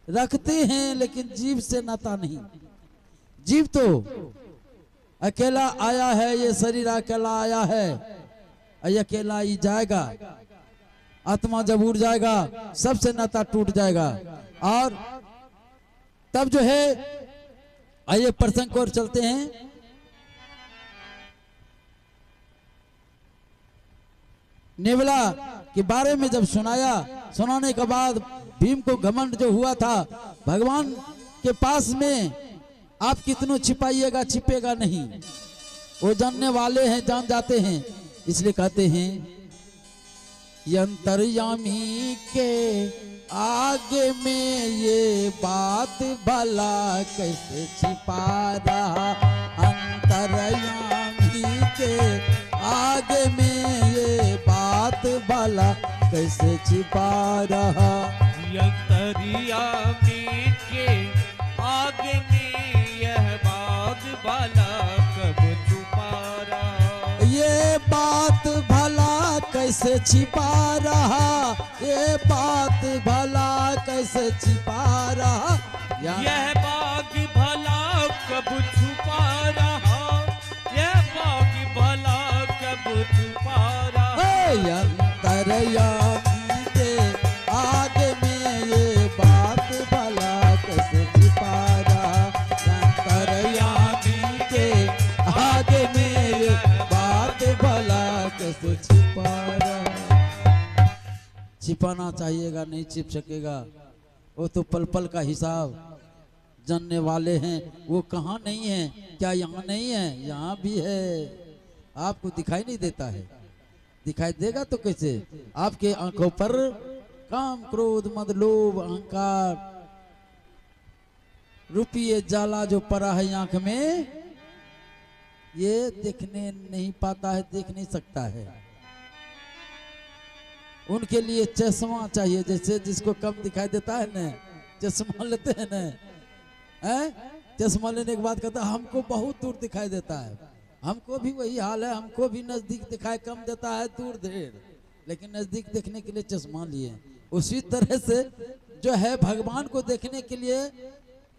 रखते हैं लेकिन जीव से नाता नहीं। जीव तो अकेला आया है, ये शरीर अकेला आया है, ये अकेला ही जाएगा। आत्मा जब उड़ जाएगा सबसे नाता टूट जाएगा। और तब जो है आइए प्रसंग को और चलते हैं। नेवला के बारे में जब सुनाया, सुनाने के बाद भीम को घमंड जो हुआ था, भगवान के पास में आप कितनों छिपाइएगा छिपेगा नहीं, वो जानने वाले हैं, जान जाते हैं। इसलिए कहते हैं अंतर्यामी के आगे में ये बात भला कैसे छिपा रहा, अंतर्यामी के आगे में ये बात भला कैसे छिपा रहा। अंतर्यामी के आगे में यह बात भला कब छुपा रहा, ये बात भला कैसे छिपा रहा, ये बात भला कैसे छिपा रहा। यह बात भला कब छुपा रहा, यह बात भला कब छुपा रहा। अंतर्यामी के आगे में ये बात भला कैसे छिपा रहा, अंतर्यामी के आगे में ये बात भला कैसे छिपा रहा। छिपाना चाहिएगा, नहीं छिप सकेगा। वो तो पल पल का हिसाब जानने वाले हैं। वो कहाँ नहीं है, क्या यहाँ नहीं है? यहाँ भी है, आपको दिखाई नहीं देता है। दिखाई देगा तो कैसे? आपके आंखों पर काम क्रोध मद लोभ अहंकार रुपये जाला जो पड़ा है आंख में, ये देखने नहीं पाता है, देख नहीं सकता है। उनके लिए चश्मा चाहिए, जैसे जिसको कम दिखाई देता है ना, चश्मा लेते हैं ना, चश्मा लेने के बाद कहता है हमको बहुत दूर दिखाई देता है। हमको भी वही हाल है, हमको भी नजदीक दिखाई कम देता है, दूर ढेर, लेकिन नजदीक देखने के लिए चश्मा लिए। उसी तरह से जो है भगवान को देखने के लिए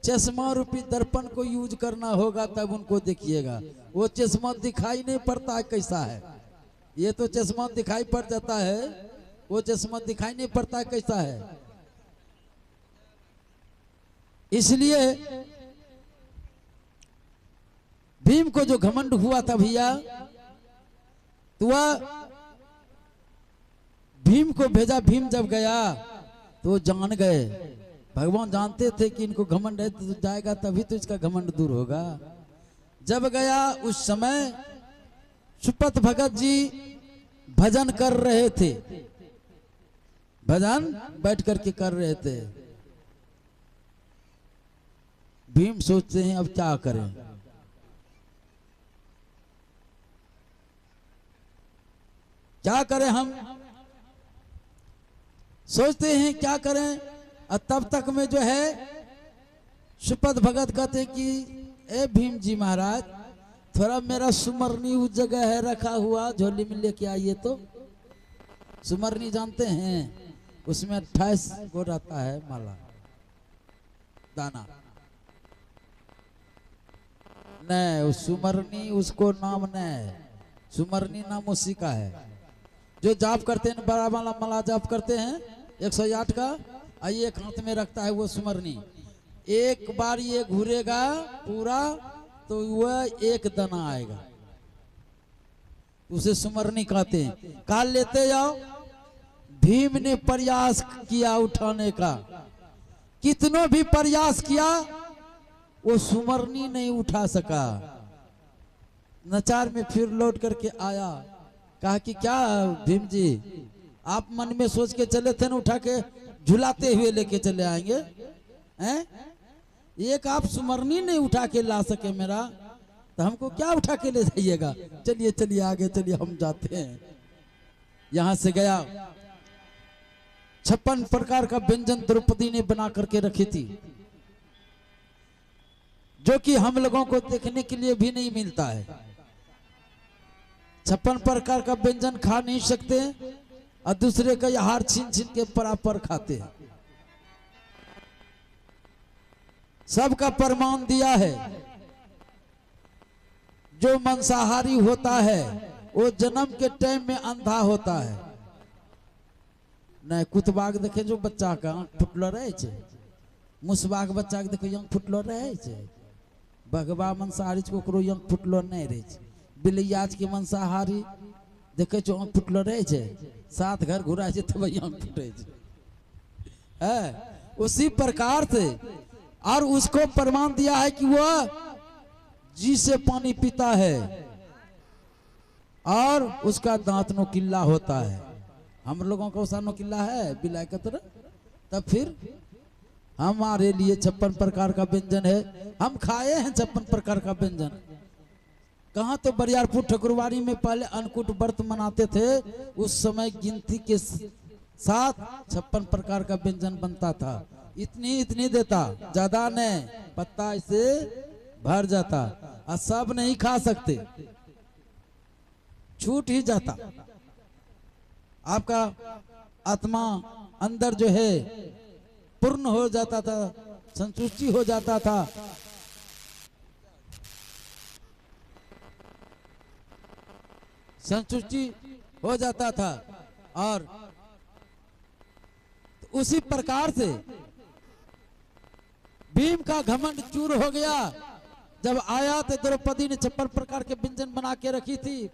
चश्मा रूपी दर्पण को यूज करना होगा, तब उनको देखिएगा। वो चश्मा दिखाई नहीं पड़ता है कैसा है, ये तो चश्मा दिखाई पड़ जाता है, वो चश्मा दिखाई नहीं पड़ता है कैसा है। इसलिए भीम को जो घमंड हुआ था भैया, तो वह भीम को भेजा। भीम जब गया तो वो जान गए, भगवान जानते थे कि इनको घमंड है, तो जाएगा तभी तो इसका घमंड दूर होगा। जब गया उस समय सुपथ भगत जी भजन कर रहे थे, भजन बैठ करके कर रहे थे। भीम सोचते हैं अब क्या करें, क्या करें, हम सोचते हैं क्या करें। और तब तक में जो है सुपथ भगत कहते कि ए भीम जी महाराज, थोड़ा मेरा सुमरनी उस जगह है रखा हुआ, झोली में लेके आइए। तो सुमरनी जानते हैं, उसमें 28 गो रहता है माला दाना। नहीं, उस सुमरनी उसको नाम नहीं, सुमरनी नाम उसी का है जो जाप करते हैं, बड़ा वाला माला जाप करते हैं 108 का, आइए एक हाथ में रखता है वो सुमरनी। एक बार ये घूरेगा पूरा तो वह एक दाना आएगा, उसे सुमरनी कहते हैं। काल लेते जाओ। भीम ने प्रयास किया उठाने का, कितनों भी प्रयास किया, वो सुमरनी नहीं उठा सका। नचार में फिर लौट करके आया, कहा कि क्या भीम जी, आप मन में सोच के चले थे ना उठा के झुलाते हुए लेके चले आएंगे, हैं? एक आप सुमरनी नहीं उठा के ला सके मेरा, तो हमको क्या उठा के ले जाइएगा। चलिए चलिए आगे चलिए, हम जाते हैं। यहां से गया, 56 प्रकार का व्यंजन द्रौपदी ने बना करके रखी थी, जो कि हम लोगों को देखने के लिए भी नहीं मिलता है। 56 प्रकार का व्यंजन खा नहीं सकते और दूसरे का हार छीन छीन के बराबर खाते हैं। सबका प्रमाण दिया है। जो मांसाहारी होता है वो जन्म के टाइम में अंधा होता है। नहीं कुतबाक देखे जो बच्चा का आंख फुटलो रहे छे, मुसबाक बच्चा के देखो आंख फुटलो रहे छे, बगवा मांसाहारी को आंख फुटलो नहीं रहे छे। बिलैयाज के मांसाहारी देखे जो आंख फुटलो रहे छे, सात घर घुरा छे तब आंख फुटे छे। उसी प्रकार से और उसको प्रमाण दिया है कि वह जी से पानी पीता है और उसका दांत नोकिल्ला होता है। हम लोगों का उसा नोकिल्ला है बिलाई का तरह। तब फिर हमारे लिए 56 प्रकार का व्यंजन है। हम खाए हैं 56 प्रकार का व्यंजन। कहाँ तो बरियारपुर ठकुरवाड़ी में पहले अन्नकूट व्रत मनाते थे, उस समय गिनती के साथ 56 प्रकार का व्यंजन बनता था। इतनी इतनी देता, ज्यादा नहीं, पत्ता इसे भर जाता और सब नहीं खा सकते, छूट ही जाता। आपका आत्मा अंदर जो है पूर्ण हो जाता था, संतुष्टि हो जाता था। संतुष्टि हो जाता था और उसी प्रकार से भीम का घमंड चूर हो गया। जब आया तो द्रौपदी ने 56 प्रकार के व्यंजन बना के रखी थी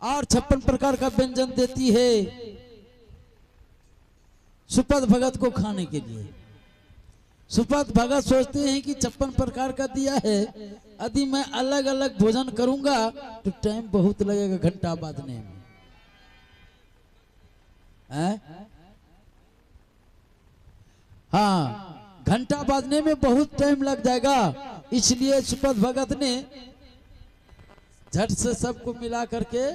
और 56 प्रकार का व्यंजन देती है सुपथ भगत को खाने के लिए। सुपथ भगत सोचते हैं कि 56 प्रकार का दिया है, यदि मैं अलग अलग भोजन करूंगा तो टाइम बहुत लगेगा घंटा बाजने में। हाँ, घंटा बाजने में बहुत टाइम लग जाएगा। इसलिए सुपथ भगत ने झट से सबको मिला करके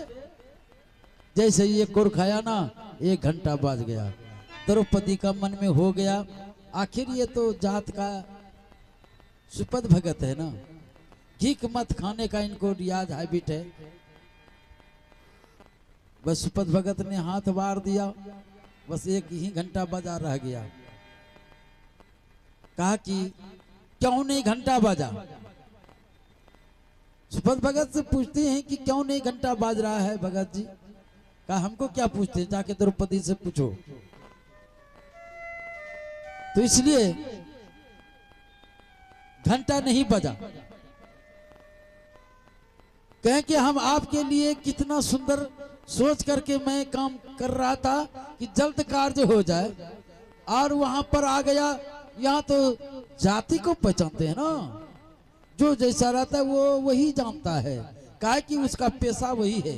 जैसे ये कोर खाया ना, 1 घंटा बाज गया। द्रौपदी का मन में हो गया, आखिर ये तो जात का सुपथ भगत है ना, घीक मत खाने का इनको रियाज हैबिट है। बस सुपथ भगत ने हाथ बार दिया, बस 1 ही घंटा बजा रह गया। कहा कि क्यों नहीं घंटा बजा। सुपथ भगत से पूछते हैं कि क्यों नहीं घंटा बाज रहा है भगत जी। कहा हमको क्या पूछते हैं, जाके द्रौपदी से पूछो। तो इसलिए घंटा नहीं बजा। कहें कि हम आपके लिए कितना सुंदर सोच करके मैं काम कर रहा था कि जल्द कार्य हो जाए, और वहां पर आ गया। यहाँ तो जाति को पहचानते हैं ना, जो जैसा रहता है वो वही जानता है, काहे कि उसका पेशा वही है।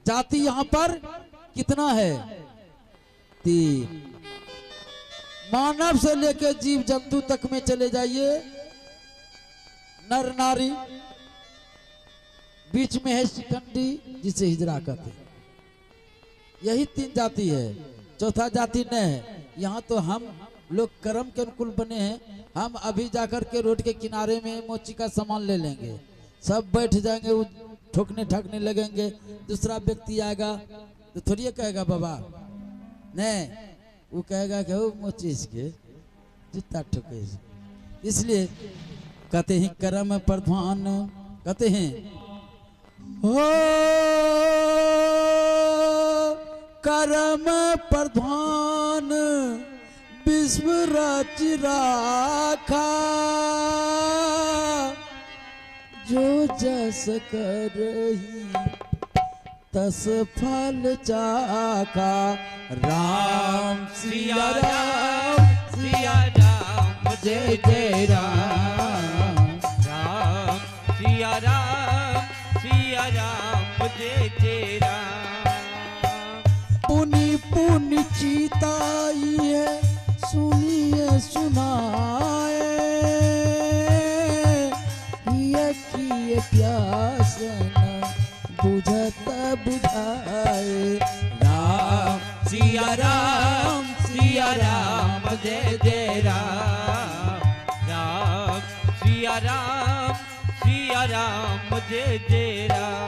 जाति यहाँ पर कितना है? 3। मानव से लेकर जीव जंतु तक में चले जाइए, नर नारी, बीच में है शिखंडी जिसे हिजरा कहते हैं। यही 3 जाति है, चौथा जाति नहीं है। यहाँ तो हम लोग कर्म के अनुकूल बने हैं। हम अभी जाकर के रोड के किनारे में मोची का सामान ले लेंगे, सब बैठ जाएंगे, वो ठोकने ठाकने लगेंगे। दूसरा व्यक्ति आएगा तो थोड़ी कहेगा बाबा नहीं, वो कहेगा कि वो मोची इसके जूता ठोके। इसलिए कहते हैं कर्म प्रधान, कहते हैं हो कर्म प्रधान विश्व रच राखा, जो जस करही तस फल चाखा। राम सिया राम सिया राम जय जय राम, राम सिया राम सिया राम जय जय राम। पुनि पुनि चीताई है सुनिए सुनाए, ये किए प्यास न बुझत बुझाए। राम सिया राम जय जय राम, राम सिया राम जय जय राम।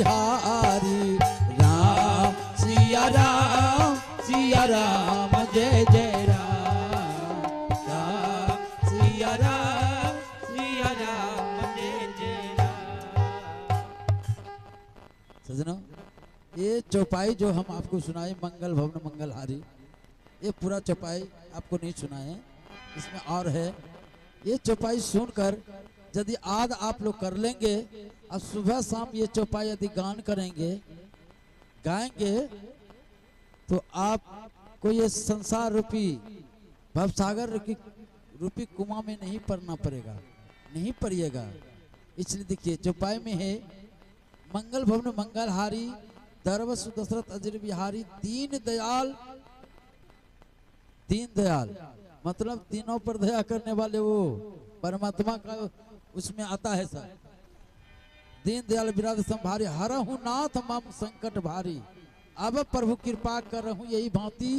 बिहारी राम सिया राम सिया राम जय जय राम राम सिया राम जय जय राम। सजनों, ये चौपाई जो हम आपको सुनाए मंगल भवन मंगलहारी, ये पूरा चौपाई आपको नहीं सुनाए, इसमें और है। ये चौपाई सुनकर यदि आज आप लोग कर लेंगे और सुबह शाम ये चौपाई यदि गान करेंगे गाएंगे तो आपको ये संसार रूपी भवसागर रूपी कुआं में नहीं पड़ना पड़ेगा, नहीं पड़िएगा। इसलिए देखिए चौपाई में है मंगल भवन मंगलहारी दरवसु दशरथ अजर बिहारी दीन दयाल मतलब तीनों पर दया करने वाले वो परमात्मा का उसमें आता है सर। दीन दयाल विराज संभारी हरहु नाथ मम संकट भारी, अब प्रभु कृपा कर रहूं यही भांति